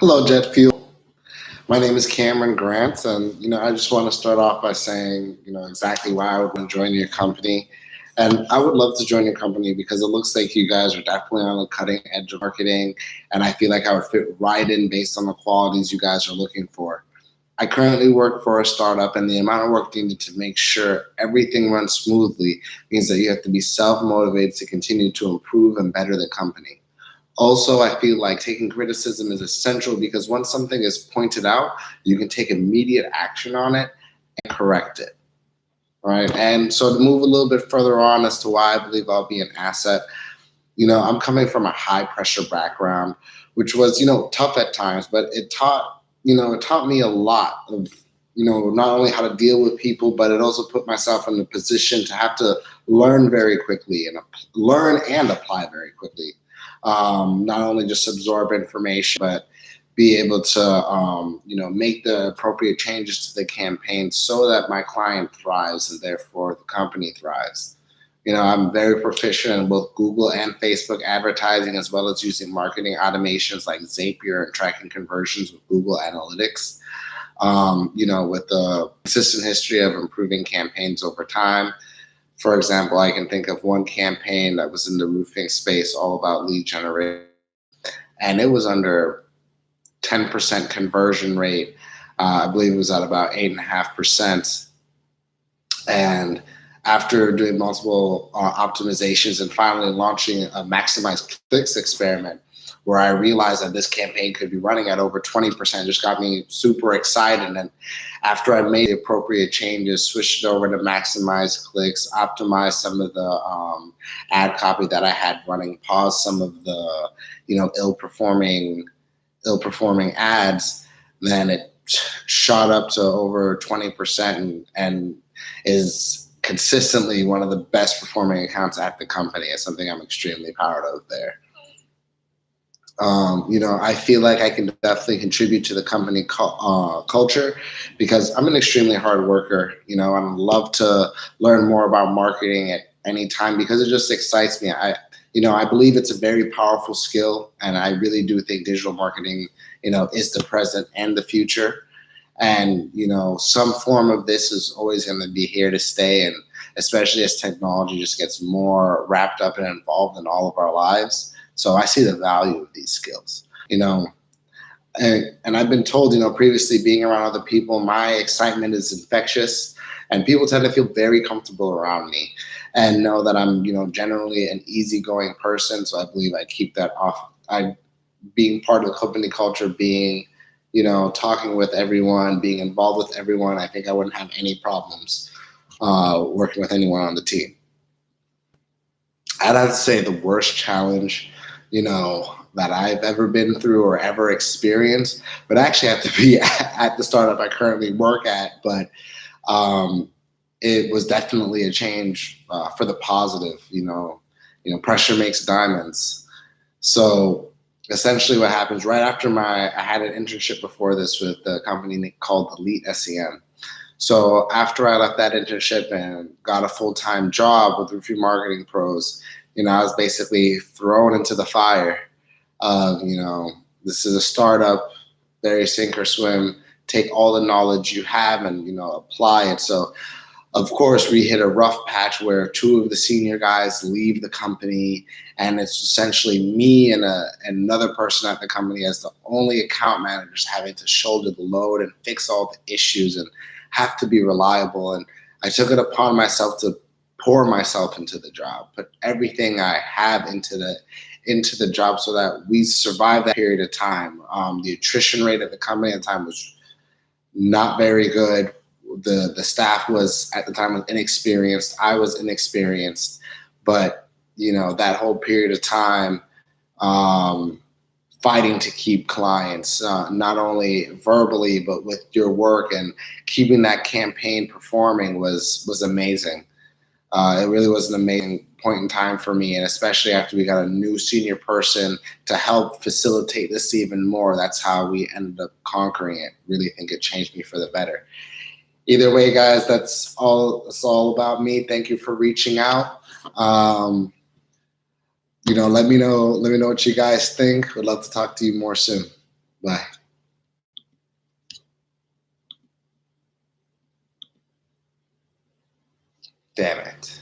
Hello, Jetfuel. My name is Cameron Grant, and I just want to start off by saying, exactly why I would want to join your company. And I would love to join your company because it looks like you guys are definitely on the cutting edge of marketing, and I feel like I would fit right in based on the qualities you guys are looking for. I currently work for a startup, and the amount of work needed to make sure everything runs smoothly means that you have to be self motivated to continue to improve and better the company. Also, I feel like taking criticism is essential because once something is pointed out, you can take immediate action on it and correct it. Right. And so to move a little bit further on as to why I believe I'll be an asset, I'm coming from a high pressure background, which was, tough at times, but it taught me a lot of, not only how to deal with people, but it also put myself in a position to have to learn very quickly and learn and apply very quickly. Not only just absorb information, but be able to, make the appropriate changes to the campaign so that my client thrives and therefore the company thrives. I'm very proficient in both Google and Facebook advertising, as well as using marketing automations like Zapier and tracking conversions with Google Analytics. With the consistent history of improving campaigns over time. For example, I can think of one campaign that was in the roofing space all about lead generation, and it was under 10% conversion rate. I believe it was at about 8.5%. And after doing multiple optimizations and finally launching a maximized clicks experiment, where I realized that this campaign could be running at over 20%, just got me super excited. And after I made the appropriate changes, switched it over to maximize clicks, optimized some of the ad copy that I had running, paused some of the ill-performing ads, then it shot up to over 20% and is consistently one of the best performing accounts at the company. It's something I'm extremely proud of there. I feel like I can definitely contribute to the company culture because I'm an extremely hard worker, and I love to learn more about marketing at any time because it just excites me. I believe it's a very powerful skill, and I really do think digital marketing, is the present and the future. And, some form of this is always going to be here to stay. And especially as technology just gets more wrapped up and involved in all of our lives. So I see the value of these skills, and I've been told, previously being around other people, my excitement is infectious and people tend to feel very comfortable around me and know that I'm, generally an easygoing person. So I believe I keep that off. Being part of the company culture, being, talking with everyone, being involved with everyone, I think I wouldn't have any problems working with anyone on the team. I'd have to say the worst challenge, that I've ever been through or ever experienced, but actually have to be at the startup I currently work at. But it was definitely a change for the positive. Pressure makes diamonds. So essentially, what happens right after I had an internship before this with a company called Elite SEM. So after I left that internship and got a full-time job with a few marketing pros, I was basically thrown into the fire of, this is a startup, very sink or swim, take all the knowledge you have and, apply it. So of course we hit a rough patch where two of the senior guys leave the company, and it's essentially me and another person at the company as the only account managers having to shoulder the load and fix all the issues and have to be reliable. And I took it upon myself to pour myself into the job, put everything I have into the job so that we survive that period of time. The attrition rate at the company at the time was not very good. The staff was at the time was inexperienced. I was inexperienced, but that whole period of time, fighting to keep clients, not only verbally but with your work and keeping that campaign performing was amazing. It really was an amazing point in time for me, and especially after we got a new senior person to help facilitate this even more. That's how we ended up conquering it. Really think it changed me for the better. Either way, guys, that's all. It's all about me. Thank you for reaching out. Let me know what you guys think. Would love to talk to you more soon. Bye. Damn it.